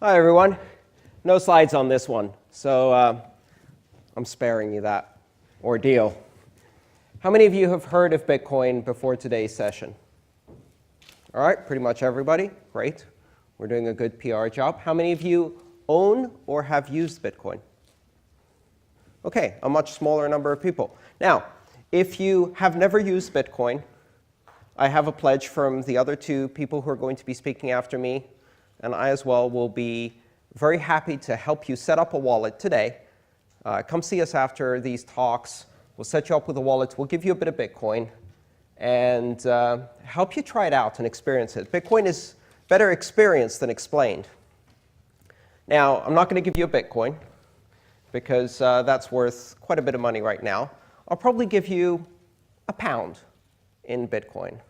Hi, everyone. No slides on this one, so I'm sparing you that ordeal. How many of you have heard of Bitcoin before today's session? All right, pretty much everybody. Great. We're doing a good PR job. How many of you own or have used Bitcoin? OK, a much smaller number of people. Now, if you have never used Bitcoin, I have a pledge from the other two people who are going to be speaking after me, and I as well will be very happy to help you set up a wallet today. Come see us after these talks. We'll set you up with a wallet. We'll give you a bit of Bitcoin and help you try it out and experience it. Bitcoin is better experienced than explained. Now, I'm not going to give you a Bitcoin, because that's worth quite a bit of money right now. I'll probably give you a pound in Bitcoin.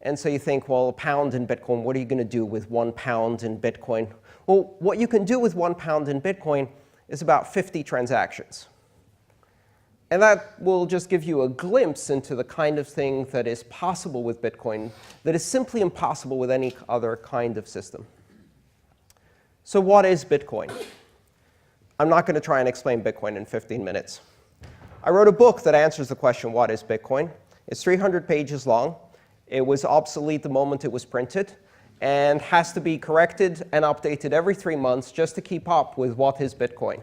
And so you think, well, a pound in Bitcoin, what are you going to do with 1 pound in Bitcoin? Well, what you can do with 1 pound in Bitcoin is about 50 transactions. And that will just give you a glimpse into the kind of thing that is possible with Bitcoin that is simply impossible with any other kind of system. So what is Bitcoin? I'm not going to try and explain Bitcoin in 15 minutes. I wrote a book that answers the question, what is Bitcoin? It's 300 pages long. It was obsolete the moment it was printed, and has to be corrected and updated every 3 months just to keep up with what is Bitcoin.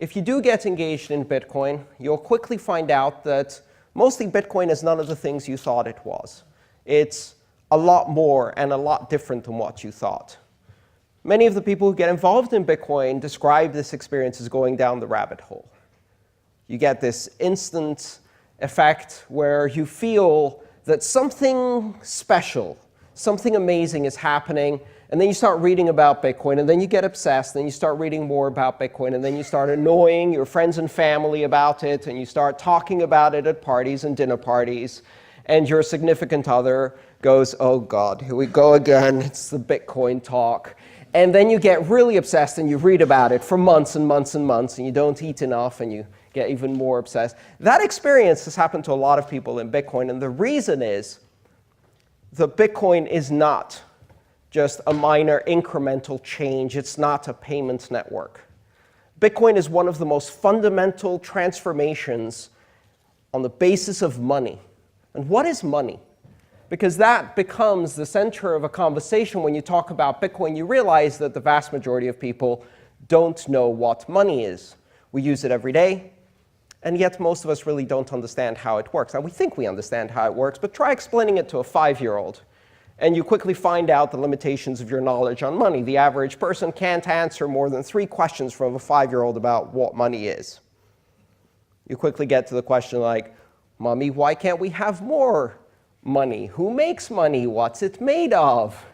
If you do get engaged in Bitcoin, you'll quickly find out that mostly Bitcoin is none of the things you thought it was. It's a lot more and a lot different than what you thought. Many of the people who get involved in Bitcoin describe this experience as going down the rabbit hole. You get this instant effect where you feel that something special, something amazing is happening, and then you start reading about Bitcoin, and then you get obsessed, and you start reading more about Bitcoin, and then you start annoying your friends and family about it, and you start talking about it at parties and dinner parties, and your significant other goes, oh God, here we go again, it's the Bitcoin talk. And then you get really obsessed, and you read about it for months and months and months, and you don't eat enough, and you get even more obsessed. That experience has happened to a lot of people in Bitcoin, and the reason is that Bitcoin is not just a minor incremental change. It's not a payment network. Bitcoin is one of the most fundamental transformations on the basis of money. And what is money? Because that becomes the center of a conversation. When you talk about Bitcoin, you realize that the vast majority of people don't know what money is. We use it every day, and yet most of us really don't understand how it works. Now, we think we understand how it works, but try explaining it to a 5-year-old, and you quickly find out the limitations of your knowledge on money. The average person can't answer more than 3 questions from a 5-year-old about what money is. You quickly get to the question like, Mommy, why can't we have more money? Who makes money? What's it made of?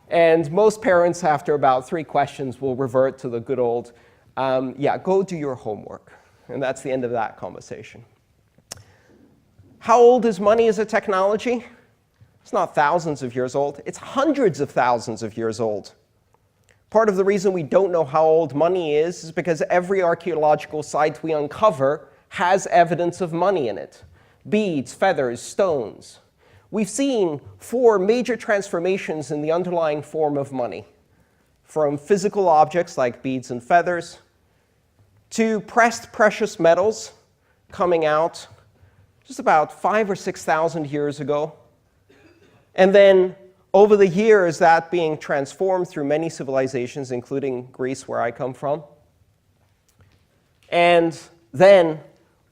And most parents, after about 3 questions, will revert to the good old, yeah, go do your homework. And that's the end of that conversation. How old is money as a technology? It's not thousands of years old. It's hundreds of thousands of years old. Part of the reason we don't know how old money is because every archaeological site we uncover has evidence of money in it. Beads, feathers, stones. We've seen 4 major transformations in the underlying form of money, from physical objects like beads and feathers to pressed precious metals coming out just about 5,000 or 6,000 years ago. And then over the years, that being transformed through many civilizations, including Greece, where I come from. And then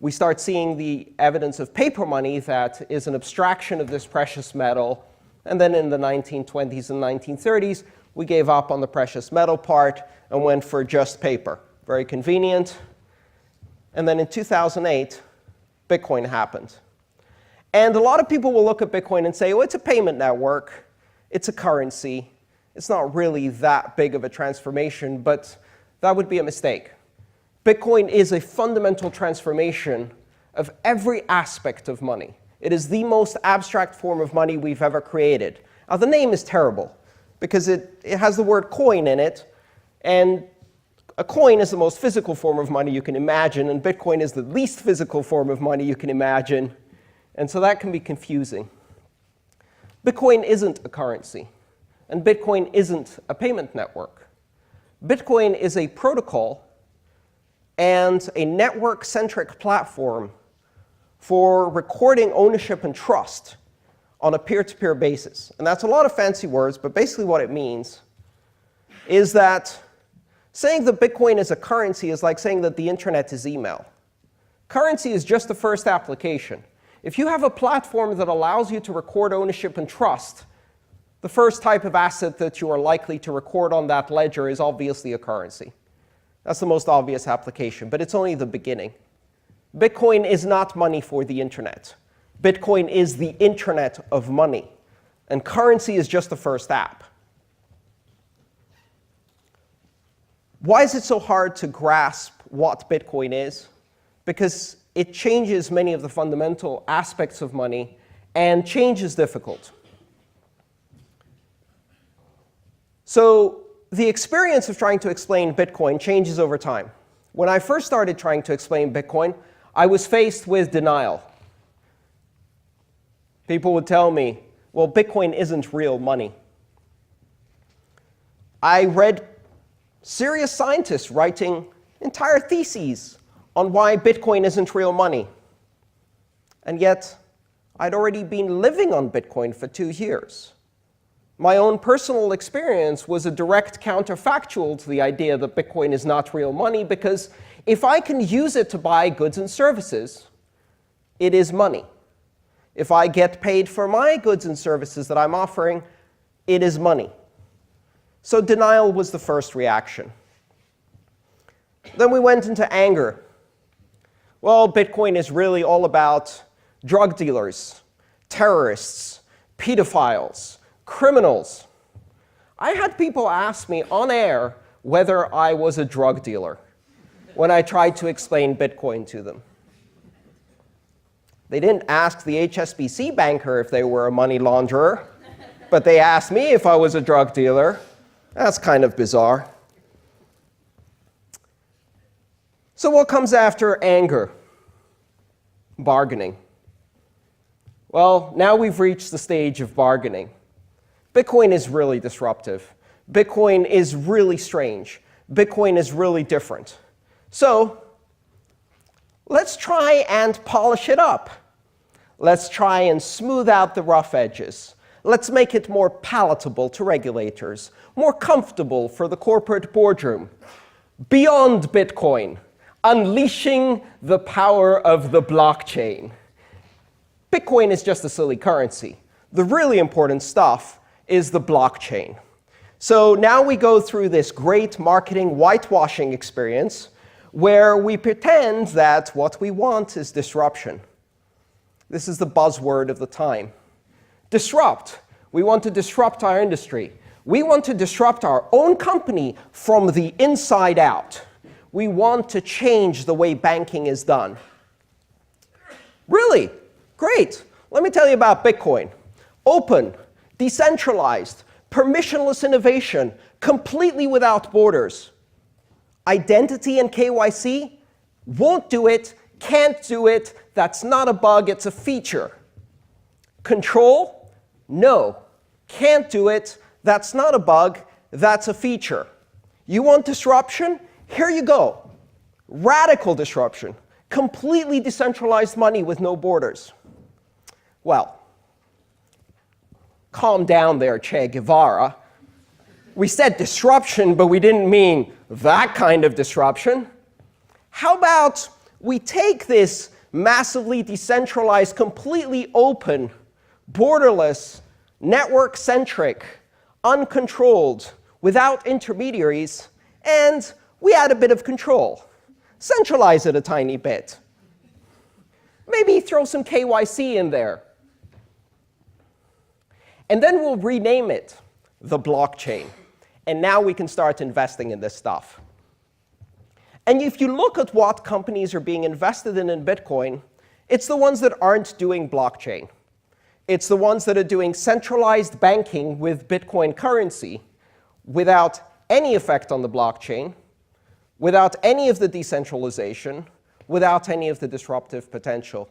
we start seeing the evidence of paper money that is an abstraction of this precious metal. And then in the 1920s and 1930s, we gave up on the precious metal part and went for just paper. Very convenient. And then in 2008, Bitcoin happened. And a lot of people will look at Bitcoin and say, oh, it's a payment network. It's a currency. It's not really that big of a transformation, but that would be a mistake. Bitcoin is a fundamental transformation of every aspect of money. It is the most abstract form of money we've ever created. Now, the name is terrible, because it has the word coin in it, and a coin is the most physical form of money you can imagine, and Bitcoin is the least physical form of money you can imagine. And so that can be confusing. Bitcoin isn't a currency, and Bitcoin isn't a payment network. Bitcoin is a protocol and a network-centric platform for recording ownership and trust on a peer-to-peer basis. And that's a lot of fancy words, but basically what it means is that saying that Bitcoin is a currency is like saying that the internet is email. Currency is just the first application. If you have a platform that allows you to record ownership and trust, the first type of asset that you are likely to record on that ledger is obviously a currency. That's the most obvious application, but it's only the beginning. Bitcoin is not money for the internet. Bitcoin is the internet of money, and currency is just the first app. Why is it so hard to grasp what Bitcoin is? Because it changes many of the fundamental aspects of money, and change is difficult. So the experience of trying to explain Bitcoin changes over time. When I first started trying to explain Bitcoin, I was faced with denial. People would tell me, well, Bitcoin isn't real money. I read serious scientists writing entire theses on why Bitcoin isn't real money. And yet, I'd already been living on Bitcoin for 2 years. My own personal experience was a direct counterfactual to the idea that Bitcoin is not real money, because if I can use it to buy goods and services, it is money. If I get paid for my goods and services that I'm offering, it is money. So denial was the first reaction. Then we went into anger. Well, Bitcoin is really all about drug dealers, terrorists, pedophiles, criminals. I had people ask me on air whether I was a drug dealer when I tried to explain Bitcoin to them. They didn't ask the HSBC banker if they were a money launderer, but they asked me if I was a drug dealer. That's kind of bizarre. So what comes after anger? Bargaining. Well, now we've reached the stage of bargaining. Bitcoin is really disruptive. Bitcoin is really strange. Bitcoin is really different. So let's try and polish it up. Let's try and smooth out the rough edges. Let's make it more palatable to regulators, more comfortable for the corporate boardroom. Beyond Bitcoin, unleashing the power of the blockchain. Bitcoin is just a silly currency. The really important stuff is the blockchain. So now we go through this great marketing whitewashing experience where we pretend that what we want is disruption. This is the buzzword of the time. Disrupt. We want to disrupt our industry. We want to disrupt our own company from the inside out. We want to change the way banking is done. Really? Great. Let me tell you about Bitcoin. Open, decentralized, permissionless innovation, completely without borders. Identity and KYC? Won't do it, can't do it, that's not a bug, it's a feature. Control? No, can't do it, that's not a bug, that's a feature. You want disruption? Here you go. Radical disruption. Completely decentralized money with no borders. Well, calm down there, Che Guevara. We said disruption, but we didn't mean that kind of disruption. How about we take this massively decentralized, completely open, borderless, network-centric, uncontrolled, without intermediaries, and we add a bit of control. Centralize it a tiny bit. Maybe throw some KYC in there. And then we'll rename it the blockchain. And now we can start investing in this stuff. And if you look at what companies are being invested in Bitcoin, it's the ones that aren't doing blockchain. It's the ones that are doing centralized banking with Bitcoin currency without any effect on the blockchain, without any of the decentralization, without any of the disruptive potential.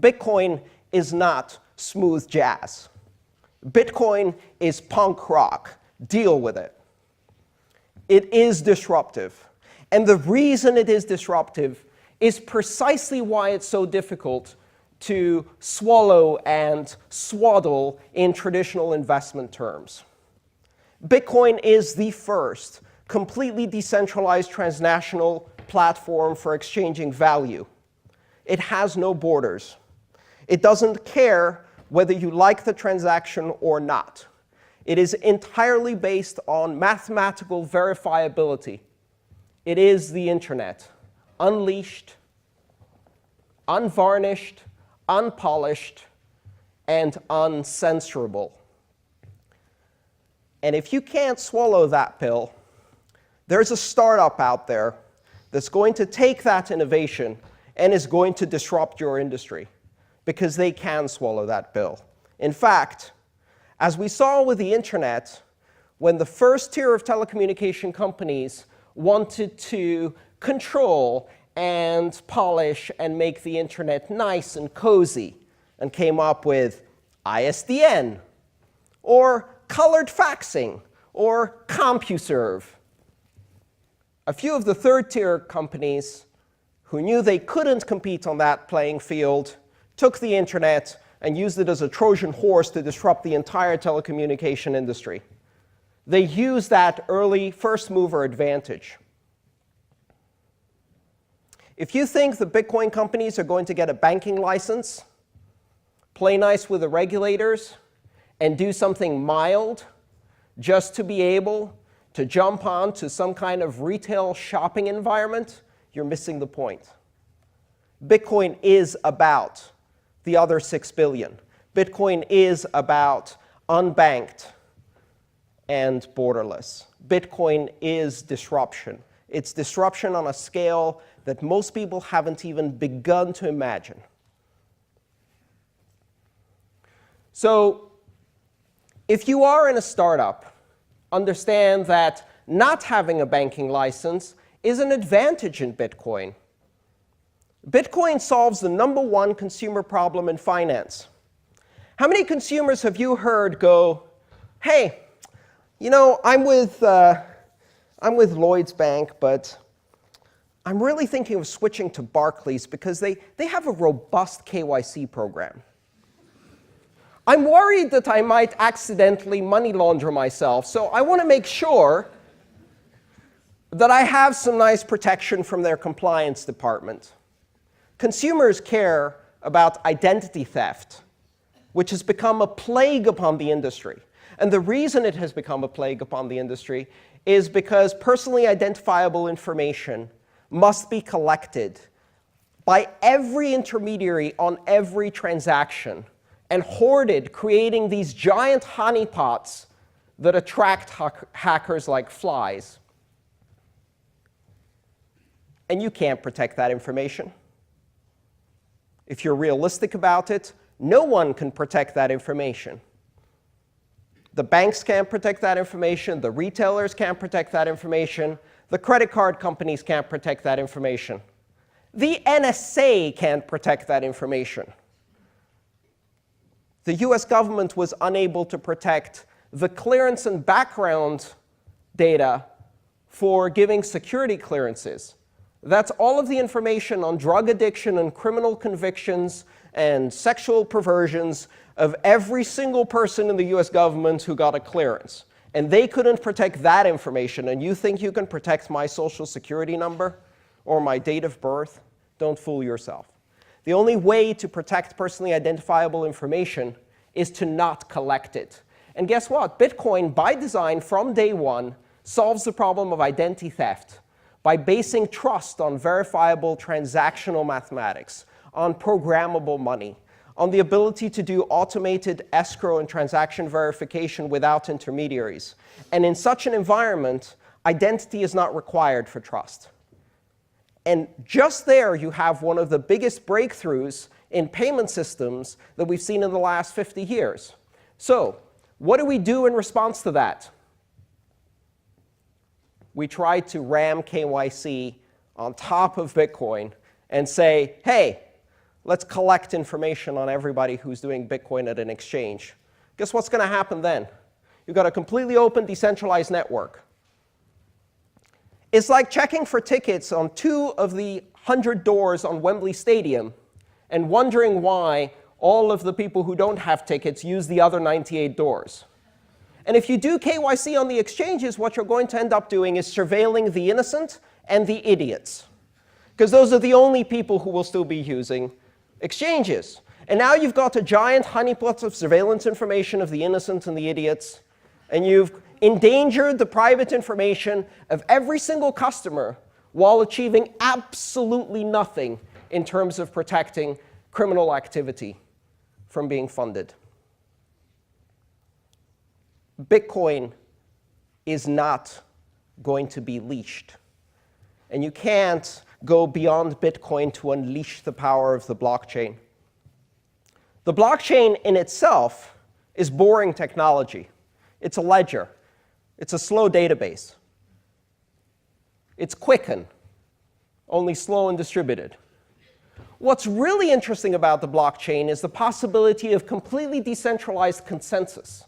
Bitcoin is not smooth jazz. Bitcoin is punk rock. Deal with it. It is disruptive. And the reason it is disruptive is precisely why it's so difficult to swallow and swaddle in traditional investment terms. Bitcoin is the first completely decentralized transnational platform for exchanging value. It has no borders. It doesn't care whether you like the transaction or not. It is entirely based on mathematical verifiability. It is the internet, unleashed, unvarnished, unpolished, and uncensorable. And if you can't swallow that pill, there's a startup out there that's going to take that innovation and is going to disrupt your industry, because they can swallow that pill. In fact, as we saw with the internet, when the first tier of telecommunication companies wanted to control and polish and make the internet nice and cozy, and came up with ISDN, or colored faxing, or CompuServe. A few of the third-tier companies who knew they couldn't compete on that playing field took the internet and used it as a Trojan horse to disrupt the entire telecommunication industry. They used that early first-mover advantage. If you think the Bitcoin companies are going to get a banking license, play nice with the regulators, and do something mild just to be able to jump on to some kind of retail shopping environment, you're missing the point. Bitcoin is about the other 6 billion. Bitcoin is about unbanked and borderless. Bitcoin is disruption. It's disruption on a scale that most people haven't even begun to imagine. So if you are in a startup, understand that not having a banking license is an advantage in Bitcoin. Bitcoin solves the #1 consumer problem in finance. How many consumers have you heard go, hey, you know, I'm with Lloyd's Bank, but I'm really thinking of switching to Barclays because they have a robust KYC program. I'm worried that I might accidentally money launder myself, so I want to make sure that I have some nice protection from their compliance department. Consumers care about identity theft, which has become a plague upon the industry. And the reason it has become a plague upon the industry is because personally identifiable information must be collected by every intermediary on every transaction and hoarded, creating these giant honeypots that attract hackers like flies. And you can't protect that information. If you're realistic about it, no one can protect that information. The banks can't protect that information. The retailers can't protect that information. The credit card companies can't protect that information. The NSA can't protect that information. The US government was unable to protect the clearance and background data for giving security clearances. That's all of the information on drug addiction and criminal convictions and sexual perversions of every single person in the US government who got a clearance. And they couldn't protect that information. And you think you can protect my social security number or my date of birth? Don't fool yourself. The only way to protect personally identifiable information is to not collect it. And guess what? Bitcoin, by design, from day one, solves the problem of identity theft by basing trust on verifiable transactional mathematics, on programmable money, on the ability to do automated escrow and transaction verification without intermediaries. And in such an environment, identity is not required for trust. And just there, you have one of the biggest breakthroughs in payment systems that we've seen in the last 50 years. So what do we do in response to that? We try to ram KYC on top of Bitcoin and say, hey, let's collect information on everybody who's doing Bitcoin at an exchange. Guess what's going to happen then? You've got a completely open, decentralized network. It's like checking for tickets on 2 of the 100 doors on Wembley Stadium and wondering why all of the people who don't have tickets use the other 98 doors. And if you do KYC on the exchanges, what you're going to end up doing is surveilling the innocent and the idiots, because those are the only people who will still be using exchanges. And now you've got a giant honeypot of surveillance information of the innocent and the idiots, and you've endangered the private information of every single customer while achieving absolutely nothing in terms of protecting criminal activity from being funded. Bitcoin is not going to be leashed. And you can't go beyond Bitcoin to unleash the power of the blockchain. The blockchain in itself is boring technology. It's a ledger. It's a slow database. It's Quicken, only slow and distributed. What's really interesting about the blockchain is the possibility of completely decentralized consensus.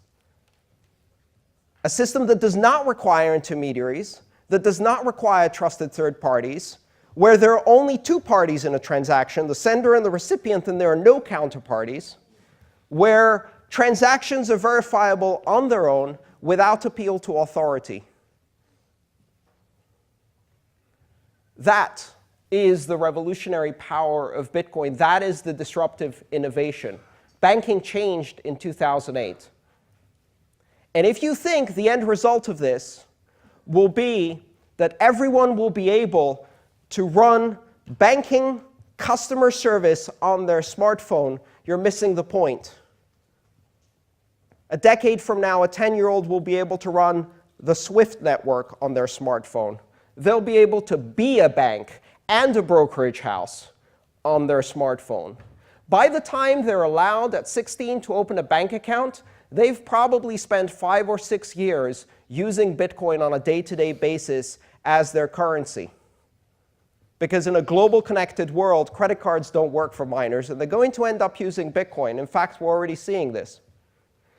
A system that does not require intermediaries, that does not require trusted third parties, where there are only 2 parties in a transaction, the sender and the recipient, and there are no counterparties, where transactions are verifiable on their own without appeal to authority. That is the revolutionary power of Bitcoin. That is the disruptive innovation. Banking changed in 2008. And if you think the end result of this will be that everyone will be able to run banking customer service on their smartphone, you're missing the point. A decade from now, a 10-year-old will be able to run the SWIFT network on their smartphone. They'll be able to be a bank and a brokerage house on their smartphone. By the time they're allowed at 16 to open a bank account, they've probably spent 5 or 6 years using Bitcoin on a day-to-day basis as their currency. Because in a global connected world, credit cards don't work for minors, and they're going to end up using Bitcoin. In fact, we're already seeing this.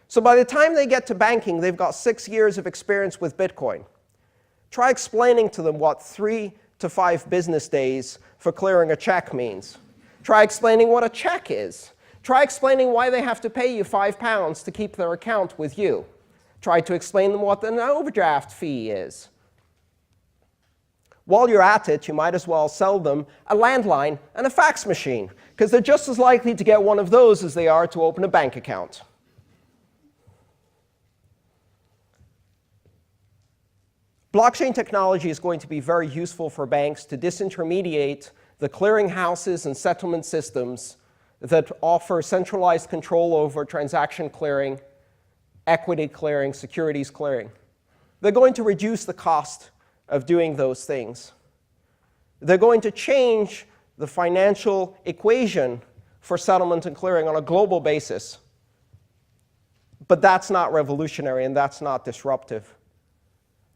So by the time they get to banking, they've got 6 years of experience with Bitcoin. Try explaining to them what 3 to 5 business days for clearing a check means. Try explaining what a check is. Try explaining why they have to pay you £5 to keep their account with you. Try to explain them what an overdraft fee is. While you're at it, you might as well sell them a landline and a fax machine, because they're just as likely to get one of those as they are to open a bank account. Blockchain technology is going to be very useful for banks to disintermediate the clearinghouses and settlement systems that offer centralized control over transaction clearing, equity clearing, securities clearing. They're going to reduce the cost of doing those things. They're going to change the financial equation for settlement and clearing on a global basis. But that's not revolutionary, and that's not disruptive.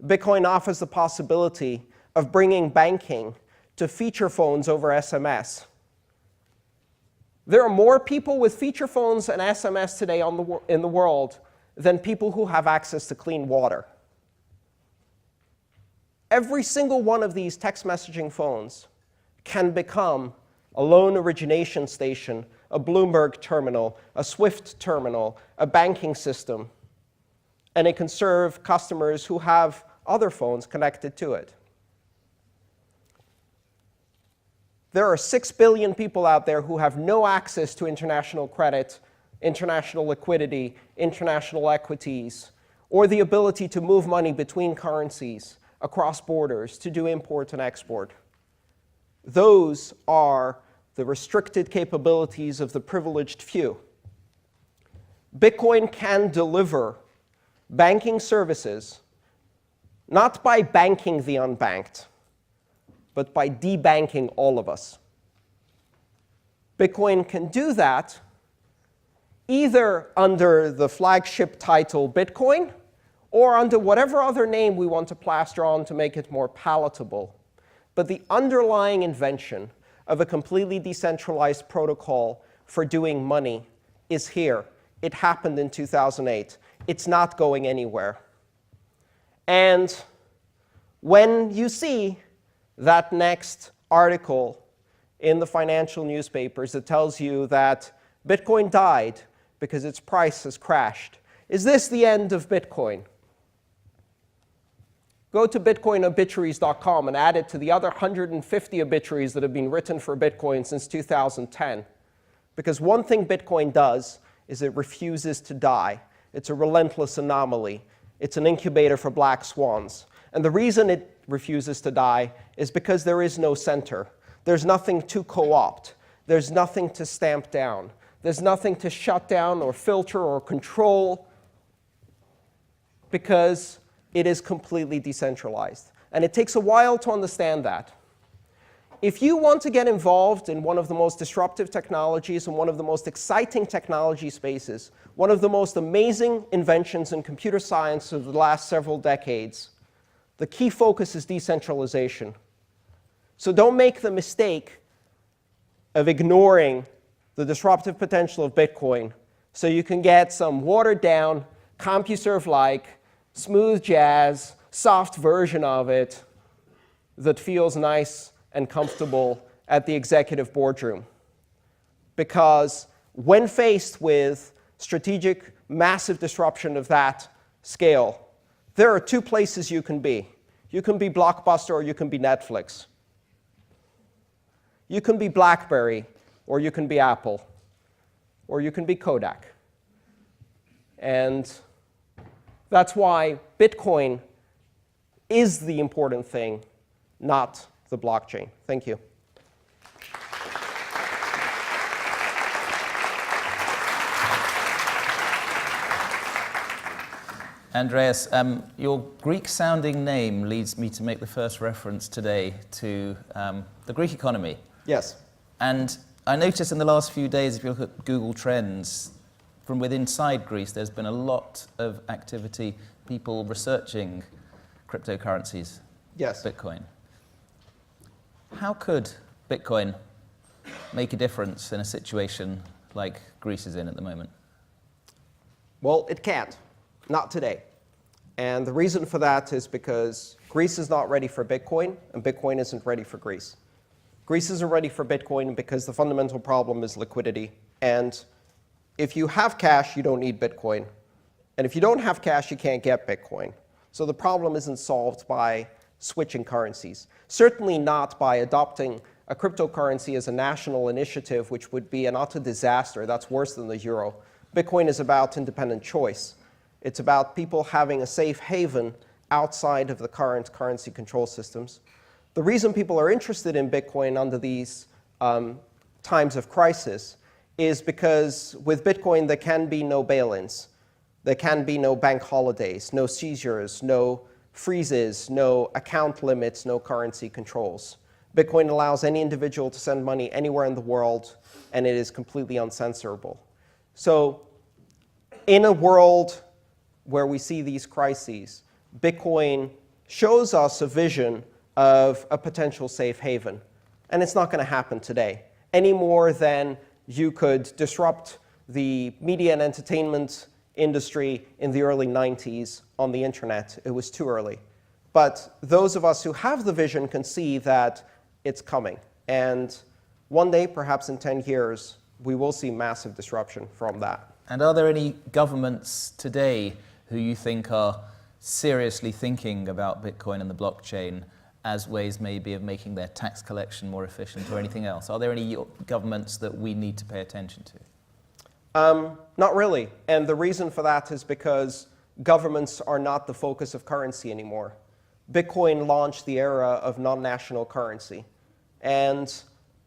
Bitcoin offers the possibility of bringing banking to feature phones over SMS. There are more people with feature phones and SMS today in the world than people who have access to clean water. Every single one of these text messaging phones can become a loan origination station, a Bloomberg terminal, a SWIFT terminal, a banking system, and it can serve customers who have other phones connected to it. There are 6 billion people out there who have no access to international credit, international liquidity, international equities, or the ability to move money between currencies, across borders, to do import and export. Those are the restricted capabilities of the privileged few. Bitcoin can deliver banking services not by banking the unbanked, but by debanking all of us. Bitcoin can do that either under the flagship title Bitcoin or under whatever other name we want to plaster on to make it more palatable. But the underlying invention of a completely decentralized protocol for doing money is here. It happened in 2008. It's not going anywhere. And when you see that next article in the financial newspapers that tells you that Bitcoin died because its price has crashed, is this the end of Bitcoin? Go to bitcoinobituaries.com and add it to the other 150 obituaries that have been written for Bitcoin since 2010. Because one thing Bitcoin does is it refuses to die. It's a relentless anomaly. It's an incubator for black swans. And the reason it refuses to die is because there is no center. There's nothing to co-opt. There's nothing to stamp down. There's nothing to shut down or filter or control, because it is completely decentralized. And it takes a while to understand that. If you want to get involved in one of the most disruptive technologies and one of the most exciting technology spaces, one of the most amazing inventions in computer science of the last several decades, the key focus is decentralization. So don't make the mistake of ignoring the disruptive potential of Bitcoin so you can get some watered-down, CompuServe-like, smooth jazz, soft version of it that feels nice and comfortable at the executive boardroom. Because when faced with strategic, massive disruption of that scale, there are two places you can be. You can be Blockbuster or you can be Netflix. You can be BlackBerry or you can be Apple or you can be Kodak. And that's why Bitcoin is the important thing, not the blockchain. Thank you. Andreas, your Greek-sounding name leads me to make the first reference today to the Greek economy. Yes. And I noticed in the last few days, if you look at Google Trends, from within inside Greece, there's been a lot of activity, people researching cryptocurrencies, Yes. Bitcoin. How could Bitcoin make a difference in a situation like Greece is in at the moment? Well, it can't. Not today. And the reason for that is because Greece is not ready for Bitcoin, and Bitcoin isn't ready for Greece. Greece isn't ready for Bitcoin because the fundamental problem is liquidity. And if you have cash, you don't need Bitcoin. And if you don't have cash, you can't get Bitcoin. So the problem isn't solved by switching currencies. Certainly not by adopting a cryptocurrency as a national initiative, which would be an utter disaster. That's worse than the euro. Bitcoin is about independent choice. It's about people having a safe haven outside of the current currency control systems. The reason people are interested in Bitcoin under these times of crisis is because with Bitcoin there can be no bail-ins. There can be no bank holidays, no seizures, no freezes, no account limits, no currency controls. Bitcoin allows any individual to send money anywhere in the world, and it is completely uncensorable. So in a world where we see these crises, Bitcoin shows us a vision of a potential safe haven. And it's not going to happen today, any more than you could disrupt the media and entertainment industry in the early 90s on the internet. It was too early. But those of us who have the vision can see that it's coming. And one day, perhaps in 10 years, we will see massive disruption from that. And are there any governments today who you think are seriously thinking about Bitcoin and the blockchain as ways maybe of making their tax collection more efficient or anything else? Are there any governments that we need to pay attention to? Not really. And the reason for that is because governments are not the focus of currency anymore. Bitcoin launched the era of non-national currency. And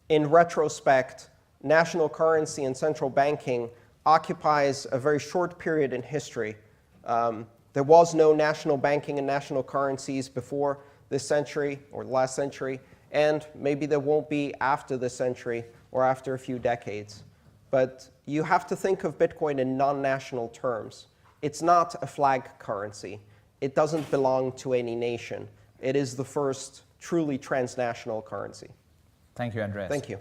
in retrospect, national currency and central banking occupies a very short period in history. There was no national banking and national currencies before this century or last century, and maybe there won't be after this century or after a few decades. But you have to think of Bitcoin in non-national terms. It's not a flag currency. It doesn't belong to any nation. It is the first truly transnational currency. Thank you, Andreas. Thank you.